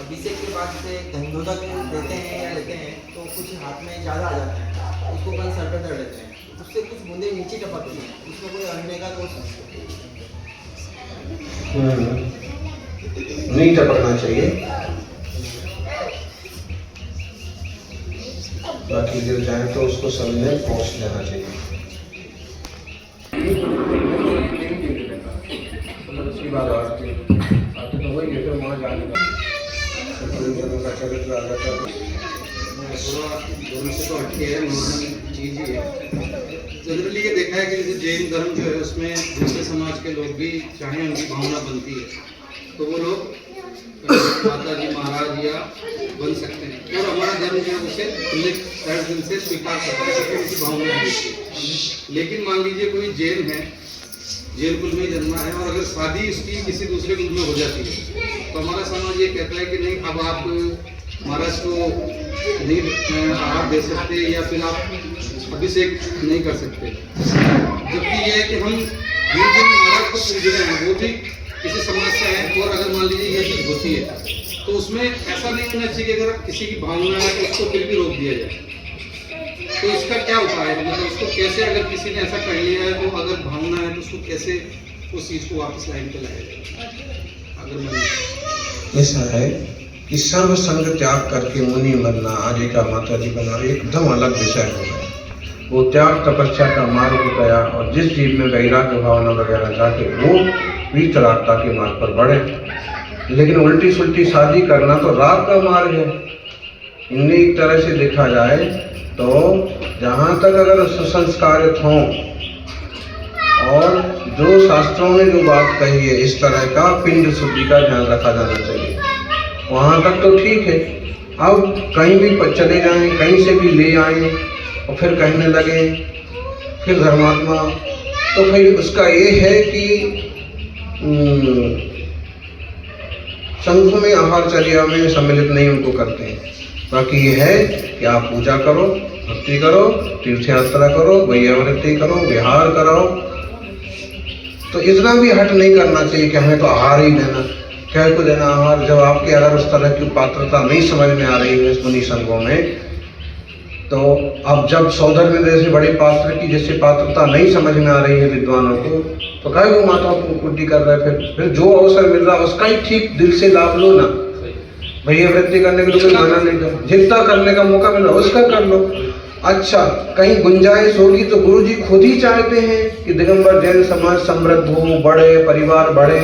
अभिषेक के बाद जैसे गंधोदक देते हैं या लेते हैं तो कुछ हाथ में ज़्यादा आ जाता है, उसको अपन सर पे धर लेते हैं, उससे कुछ बूंदे नीचे टपकती हैं, उसमें कोई अड़ने का तो नहीं टपकना चाहिए, बाकी गिर जाए तो उसको समझे पहुँच लेना चाहिए। उसकी बात आते तो वही है, फिर वहाँ जाने का चरित्र आ जाता है। दोनों से तो हटके है, नॉर्मल चीज़ ही है। जनरली ये देखा है कि जैसे जैन धर्म जो है उसमें दूसरे समाज के लोग भी चाहे उनकी भावना बनती है तो वो लोग माता जी महाराज या बन सकते हैं, और हमारा धर्म जो है उसे खुले दिल से स्वीकार करता है कि उनकी भावना है। लेकिन मान लीजिए कोई जैन है, जैन कुल में जन्मा है, और अगर शादी इसकी किसी दूसरे कुल में हो जाती है तो हमारा समाज ये कहता है कि नहीं, अब आप महाराज को नहीं आहार दे सकते या फिर आप अभिषेक नहीं कर सकते। जबकि ये है कि हम जिन महाराज को पूज रहे हैं वो भी किसी समाज से है, और अगर मान लीजिए ये चीज़ होती है तो उसमें ऐसा नहीं होना चाहिए कि अगर किसी की भावना है तो उसको फिर भी रोक दिया जाए। तो इसका क्या उपाय है, मतलब उसको कैसे, अगर किसी ने ऐसा कर लिया है तो अगर भावना है तो उसको कैसे उस चीज़ को वापस लाइन पे लाया जाए? अगर मैं ऐसा है कि सर्व संग त्याग करके मुनि बनना, आर्य का माता जी बनना एकदम अलग विषय हो गया। वो त्याग तपस्या का मार्ग गया, और जिस जीव में वैराग्य भावना वगैरह जाके वो वीतरागता के मार्ग पर बढ़े। लेकिन उल्टी सुल्टी शादी करना तो राग का मार्ग है। इन्हें एक तरह से देखा जाए तो जहाँ तक अगर सुसंस्कारित हों और जो शास्त्रों ने जो बात कही है इस तरह का पिंड शुद्धि का ध्यान रखा जाना चाहिए, वहाँ तक तो ठीक है। अब कहीं भी चले जाएं, कहीं से भी ले आएं और फिर कहने लगे फिर धर्मात्मा, तो फिर उसका ये है कि संघों में आहारचर्या में सम्मिलित नहीं उनको करते हैं। बाकी ये है कि आप पूजा करो, भक्ति करो, तीर्थ यात्रा करो, वैयावृत्ति करो, विहार करो, तो इतना भी हट नहीं करना चाहिए कि हमें तो आहार ही देना, क्या को देना आहार, जब आपके अगर उस तरह की पात्रता नहीं समझ में आ रही है मुनि संघों में। तो अब जब सौधर्म में जैसे बड़े पात्र की जैसे पात्रता नहीं समझ में आ रही है विद्वानों को, तो काहे वो माता को कुटी कर रहा है। फिर जो अवसर मिल रहा है उसका ही ठीक दिल से लाभ लो ना। भैया वृत्ति करने के लिए माना नहीं कर, जितना करने का मौका मिला उसका कर लो। अच्छा, कहीं गुंजाइश होगी तो गुरुजी खुद ही चाहते हैं कि दिगंबर जैन समाज समृद्ध हो, बढ़े, परिवार बढ़े।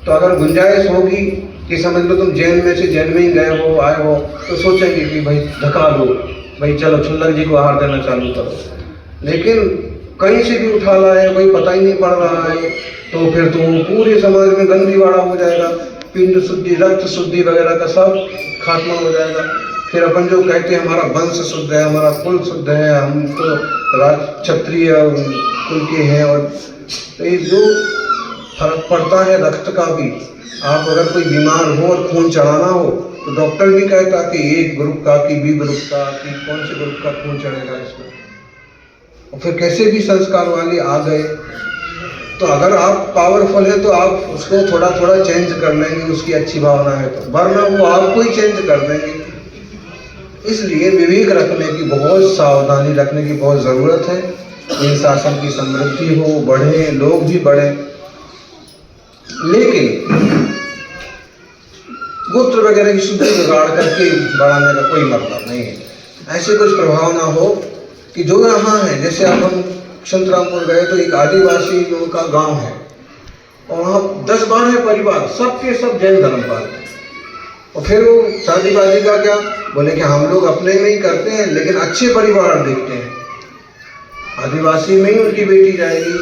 तो अगर गुंजाइश होगी कि समझ लो तुम जैन में से जैन में ही गए हो, आए हो, तो सोचेंगे कि भाई धका लो, भाई चलो छुल्लर जी को आहार देना चालू करो। लेकिन कहीं से भी उठा लाए, कोई पता ही नहीं पड़ रहा है, तो फिर तो पूरे समाज में गंदीवाड़ा हो जाएगा, पिंड शुद्धि, रक्त शुद्धि वगैरह का सब खात्मा हो जाएगा। फिर अपन जो कहते हैं हमारा वंश शुद्ध है, हमारा कुल शुद्ध है, हम तो राज क्षत्रिय कुल के हैं, और तो ये जो फर्क पड़ता है रक्त का भी। आप अगर कोई बीमार हो और खून चढ़ाना हो तो डॉक्टर भी कहता कि एक ग्रुप का, कि बी ग्रुप का, कि कौन से ग्रुप का खून चढ़ेगा इसमें। और फिर कैसे भी संस्कार वाले आ गए, तो अगर आप पावरफुल है तो आप उसको थोड़ा थोड़ा चेंज कर लेंगे, उसकी अच्छी भावना है तो, वरना वो आपको ही चेंज कर देंगे। इसलिए विवेक रखने की, बहुत सावधानी रखने की बहुत ज़रूरत है। इन शासन की समृद्धि हो, बढ़े, लोग भी बढ़े। लेकिन गोत्र वगैरह की शुद्धि बिगाड़ करके बढ़ाने का कोई मतलब नहीं है। ऐसे कुछ प्रभाव ना हो कि जो यहाँ है, जैसे अब हम संतरामपुर गए तो एक आदिवासी लोगों का गांव है, और वहाँ 10-12 परिवार, सबके सब जैन धर्म पालते हैं। और फिर वो शादी-वादी का क्या बोले कि हम लोग अपने में ही करते हैं, लेकिन अच्छे परिवार देखते हैं, आदिवासी में ही उनकी बेटी जाएगी,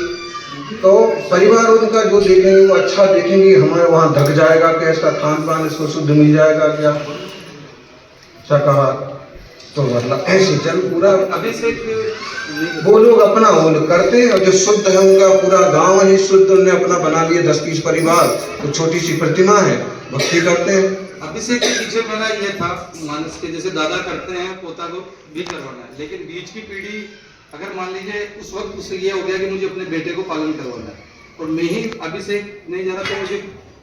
तो परिवार उनका जो देखेंगे वो अच्छा देखेंगे। हमारे वहाँ ढक जाएगा क्या, इसका खान पान इसको शुद्ध मिल जाएगा क्या, शाकाहार, तो मतलब ऐसे चल पूरा अभिषेक वो लोग अपना वो करते हैं, और जो शुद्ध है उनका पूरा गांव ही शुद्ध, उन्होंने अपना बना लिया 10-20 परिवार, तो छोटी सी प्रतिमा है, भक्ति करते हैं। अभिषेक के पीछे मेरा ये था मानस के, जैसे दादा करते हैं पोता को भी करवाना है, लेकिन बीच की पीढ़ी अगर मान लीजिए उस वक्त उससे ये हो गया कि मुझे अपने बेटे को पालन करवाना है और मैं ही अभिषेक नहीं जाना, तो मुझे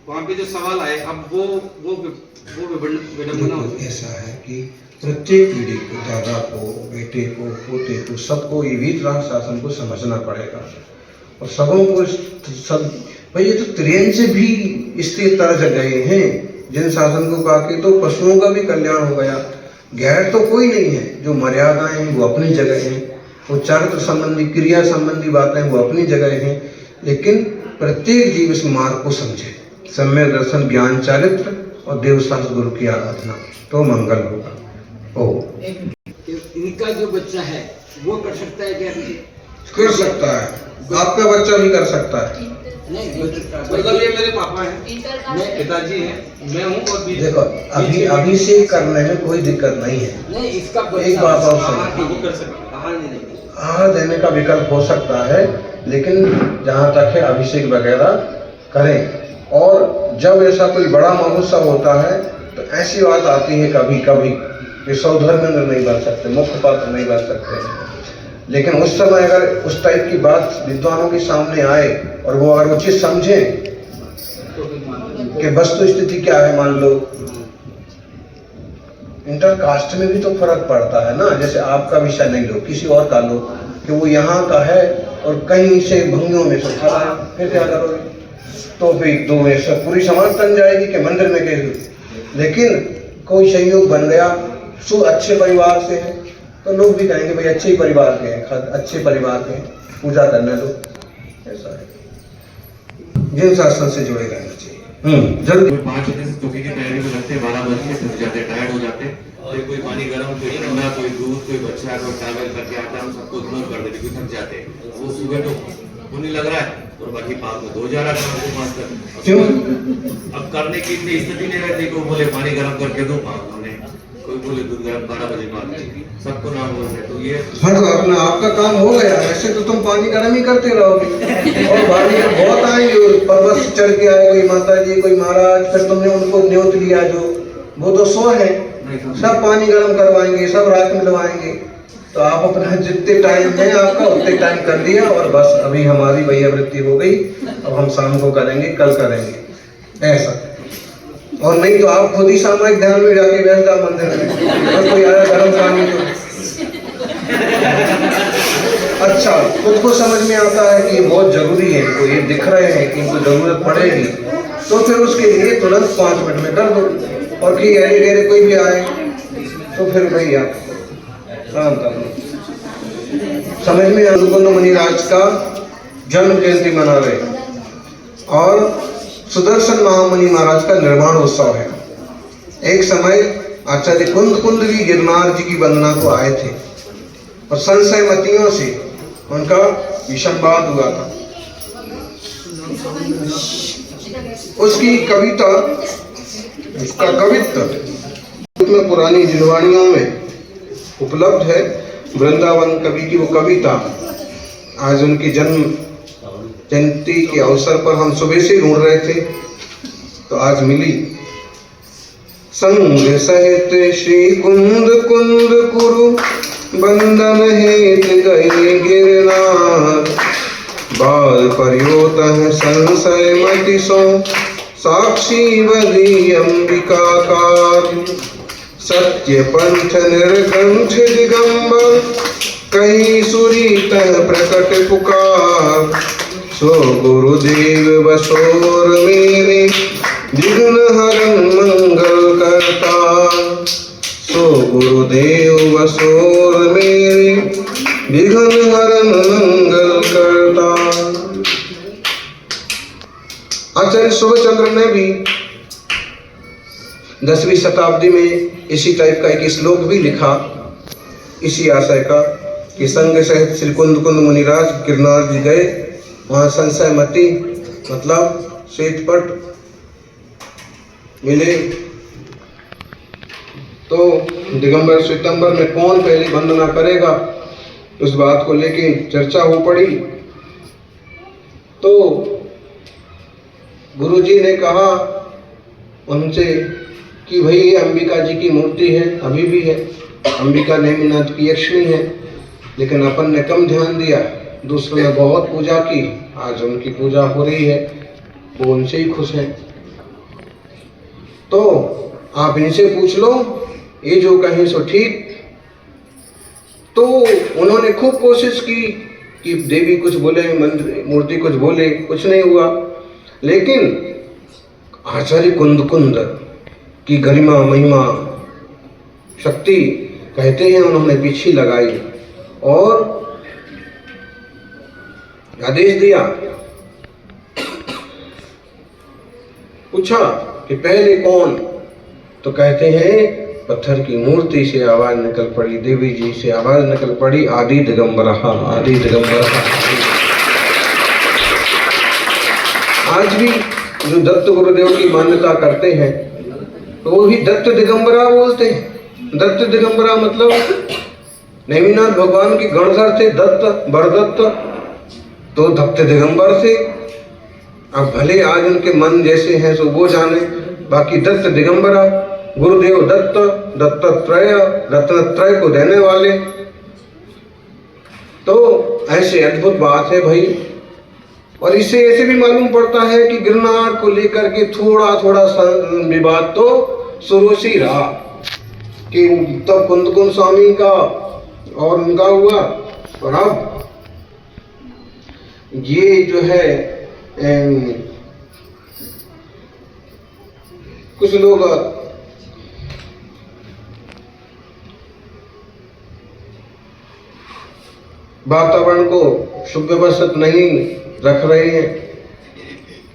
वहाँ पे जो सवाल आए अब वो विडंबना हो देखो, ऐसा है कि प्रत्येक पीढ़ी को, दादा को, बेटे को, पोते को, सबको ये वीतराग शासन को समझना पड़ेगा। और सबों को सब भाई, ये तो त्रियन से भी इसलिए तरज गए हैं जिन शासन को पाके, तो पशुओं का भी कल्याण हो गया। गैर तो कोई नहीं है, जो मर्यादाएं हैं वो अपनी जगह हैं, वो चरित्र संबंधी, क्रिया संबंधी बातें वो अपनी जगह हैं, लेकिन प्रत्येक जीव इस मार्ग को समझे। सम्यक दर्शन, ज्ञान, चारित्र और देवशास्त्र गुरु की आराधना, तो मंगल होगा। ओ इनका जो बच्चा है वो कर सकता है क्या? कर सकता है, आपका बच्चा भी कर सकता है। नहीं, मतलब ये मेरे पापा हैं, मैं पिताजी हैं, मैं हूँ और बीच देखो, अभी से करने में कोई दिक्कत नहीं है। नहीं, इसका एक बात और हाँ, सुनो, वो कर सकते हैं। आहार नहीं देंगे। आहार देने का विकल्प हो सकता है, लेकिन जहाँ तक है अभिषेक वगैरह करें। और जब ऐसा कोई बड़ा महोत्सव होता है तो ऐसी बात आती है कभी कभी कि सौधर्मेंद्र नहीं बन सकते, मुख्य पात्र नहीं बन सकते, लेकिन उस समय अगर उस टाइप की बात विद्वानों के सामने आए और वो अगर उचित समझें कि वस्तु स्थिति क्या है, मान लो इंटरकास्ट में भी तो फर्क पड़ता है ना। जैसे आपका विषय नहीं लो, किसी और का लो, कि वो यहाँ का है और कहीं से भंगियों में से उठा लाया, फिर क्या करोगे? तो फिर दो में से पूरी समाज तन जाएगी कि मंदिर में कैसे। लेकिन कोई संयोग बन गया, अच्छे परिवार से है, तो लोग भी कहेंगे भाई अच्छे ही परिवार के हैं, अच्छे परिवार के हैं, पूजा करने दो। ऐसा है, जिन शासन से जुड़े रहना चाहिए। जल्दी 5 बजे से चौकी की तैयारी में लगते हैं, 12 बज के थक जाते हैं, टायर्ड हो जाते हैं। फिर कोई पानी गर्म, कोई ठंडा, कोई दूध, कोई बच्चा, कोई ट्रैवल करके आता है, हम सबको इग्नोर कर देते क्योंकि थक जाते हैं। वो सुबह तो होने लग रहा है और बाकी पास में 2 जा रहा है, 5 तक। क्यों? अब करने की इतनी स्थिति नहीं रहती कि वो बोले पानी गर्म करके दो, कोई बोले दूध गर्म 12 बजे बाद, सबको ना बोल रहे। तो ये हाँ, तो अपना आपका काम हो गया। वैसे तो तुम पानी गर्म ही करते रहोगे और भाभी बहुत आएंगे, पर्वत से चढ़ के आए, कोई माता जी, कोई महाराज, फिर तुमने उनको न्योत लिया, जो वो तो 100 है, सब पानी गर्म करवाएंगे, सब रात में लवाएंगे। तो आप अपना जितने टाइम में आपका उतने टाइम कर दिया और बस अभी हमारी वैयावृत्ति हो गई, अब हम शाम को करेंगे, कल करेंगे, ऐसा। और नहीं तो आप खुद ही सामूहिक ध्यान में जाके बैठ जाओ मंदिर में, और कोई आया गर्म पानी तो अच्छा, खुद को समझ में आता है कि ये बहुत जरूरी है, इनको ये दिख रहे हैं कि इनको जरूरत पड़ेगी, तो फिर उसके लिए तुरंत 5 मिनट में कर दो। और कि गहरे गहरे कोई भी आए तो फिर भाई आप काम कर लो। समझ में अनुकुंद मुनिराज का जन्म जयंती मना रहे और सुदर्शन महामुनि महाराज का निर्वाण उत्सव है। एक समय आचार्य कुंद भी गिरनार जी की वंदना को आए थे और संशय मतियों से उनका विषमवाद हुआ था। उसकी कविता, उसका कवित्व में पुरानी जिनवाणियों में उपलब्ध है। वृंदावन कवि की वो कविता आज उनकी जन्म जयंती के अवसर पर हम सुबह से ढूंढ रहे थे, तो आज मिली। संग सहित श्री कुंद कुरु बंदन हेत गए गिरनार, बाल पर्योत संशय मति सो साक्षी बदी अंबिकाकार, सत्य पंथ निर्कंठ दिगंबर कहीं सुरी तह प्रकट पुकार, सो गुरुदेव बसोर मेरे विघ्न हरन मंगल करता, सो गुरुदेव बसोर मेरे विघ्न हरन मंगल करता। आचार्य सुबहचंद्र ने भी 10वीं शताब्दी में इसी टाइप का एक श्लोक भी लिखा, इसी आशय का कि संग सहित श्री कुंद मुनिराज गिरनार जी गए, वहाँ संशय मति मतलब श्वेतपट मिले, तो दिगंबर श्वेतंबर में कौन पहले वंदना करेगा, उस बात को लेके चर्चा हो पड़ी। तो गुरुजी ने कहा उनसे कि भाई ये अंबिका जी की मूर्ति है, अभी भी है, अंबिका नेमिनाथ की यक्षिणी है, लेकिन अपन ने कम ध्यान दिया, दूसरों ने बहुत पूजा की, आज उनकी पूजा हो रही है, वो उनसे ही खुश है। तो आप इनसे पूछ लो, ये जो कहें सो ठीक। तो उन्होंने खूब कोशिश की कि देवी कुछ बोले, मंदिर मूर्ति कुछ बोले, कुछ नहीं हुआ। लेकिन आचार्य कुंद की गरिमा महिमा शक्ति कहते हैं उन्होंने पीछे लगाई और आदेश दिया। पूछा कि पहले कौन, तो कहते हैं पत्थर की मूर्ति से आवाज निकल पड़ी, देवी जी से आवाज निकल पड़ी, आदि दिगंबरा, आदि दिगंबरा। आज भी जो दत्त गुरुदेव की मान्यता करते हैं तो वो भी दत्त दिगंबरा बोलते हैं। दत्त दिगंबरा मतलब नेमिनाथ भगवान के गणधर थे दत्त, बरदत्त, तो दत्त दिगंबर थे। अब भले आज उनके मन जैसे हैं सो वो जाने, बाकी दत्त दिगंबरा, गुरुदेव दत्त, दत्तात्रेय, रत्नत्रय को देने वाले। तो ऐसे अद्भुत बात है भाई। और इससे ऐसे भी मालूम पड़ता है कि गिरनार को लेकर के थोड़ा थोड़ा विवाद तो शुरू से ही रहा, कि तब कुंद स्वामी का और उनका हुआ, और अब ये जो है कुछ लोग वातावरण को सुव्यवस्थित नहीं रख रहे हैं।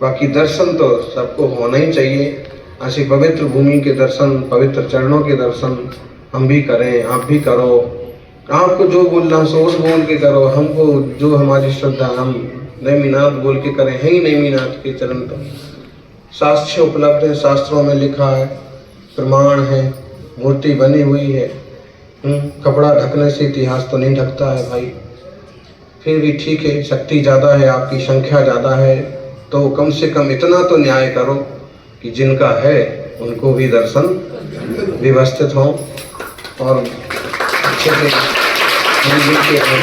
बाकी दर्शन तो सबको होना ही चाहिए। ऐसी पवित्र भूमि के दर्शन, पवित्र चरणों के दर्शन हम भी करें, आप भी करो। आपको जो बोलना सो बोल के करो, हमको जो हमारी श्रद्धा हम नेमिनाथ बोल के करें। है ही नेमिनाथ के चरण तो शास्त्र उपलब्ध है, शास्त्रों में लिखा है, प्रमाण है, मूर्ति बनी हुई है। कपड़ा ढकने से इतिहास तो नहीं ढकता है भाई। फिर भी ठीक है, शक्ति ज़्यादा है, आपकी संख्या ज़्यादा है, तो कम से कम इतना तो न्याय करो कि जिनका है उनको भी दर्शन व्यवस्थित हो और अच्छे से मिलजुल के हो।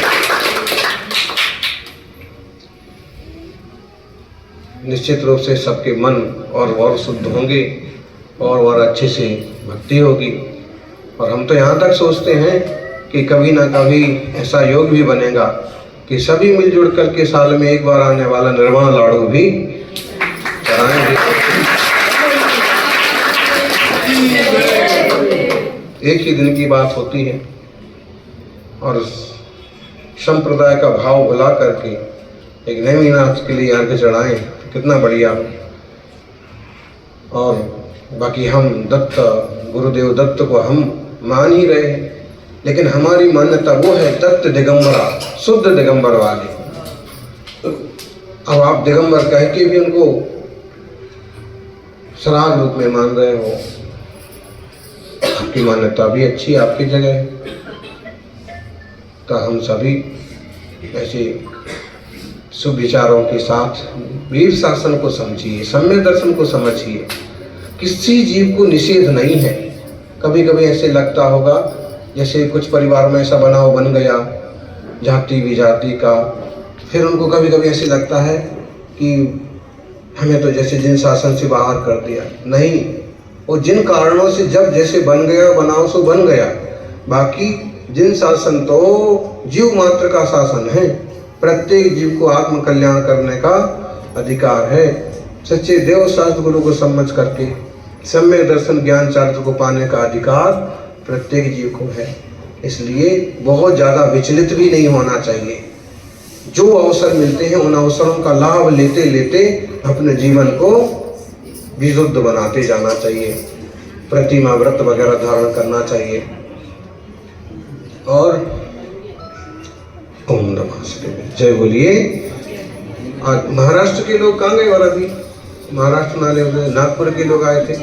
निश्चित रूप से सबके मन और शुद्ध होंगे और अच्छे से भक्ति होगी। और हम तो यहाँ तक सोचते हैं कि कभी ना कभी ऐसा योग भी बनेगा कि सभी मिलजुल करके साल में एक बार आने वाला निर्वाण लाड़ू भी चढ़ाएंगे। एक ही दिन की बात होती है और संप्रदाय का भाव भुला करके एक नेमिनाथ के लिए अर्घ चढ़ाएं, कितना बढ़िया। और बाकी हम दत्त, गुरुदेव दत्त को हम मान ही रहे हैं, लेकिन हमारी मान्यता वो है दत्त दिगंबरा, शुद्ध दिगंबर वाले। अब आप दिगंबर कह के भी उनको श्राद्ध रूप में मान रहे हो, आपकी मान्यता भी अच्छी, आपकी जगह है। तो हम सभी ऐसे शुभ विचारों के साथ वीर शासन को समझिए, सम्य दर्शन को समझिए। किसी जीव को निषेध नहीं है। कभी कभी ऐसे लगता होगा जैसे कुछ परिवार में ऐसा बनाव बन गया जाति विजाति का, फिर उनको कभी कभी ऐसे लगता है कि हमें तो जैसे जिन शासन से बाहर कर दिया। नहीं, वो जिन कारणों से जब जैसे बन गया बनाव सो बन गया। बाकी जिन शासन तो जीव मात्र का शासन है। प्रत्येक जीव को आत्म कल्याण करने का अधिकार है। सच्चे देव शास्त्र गुरु को समझ करके सम्यक दर्शन ज्ञान चारित्र को पाने का अधिकार प्रत्येक जीव को है। इसलिए बहुत ज़्यादा विचलित भी नहीं होना चाहिए। जो अवसर मिलते हैं उन अवसरों का लाभ लेते लेते अपने जीवन को विशुद्ध बनाते जाना चाहिए। प्रतिमा व्रत वगैरह धारण करना चाहिए। और ओम नमः शिवाय, जय बोलिए। आज महाराष्ट्र के लोग कहाँ गए? और अभी महाराष्ट्र नाले नागपुर के लोग आए थे।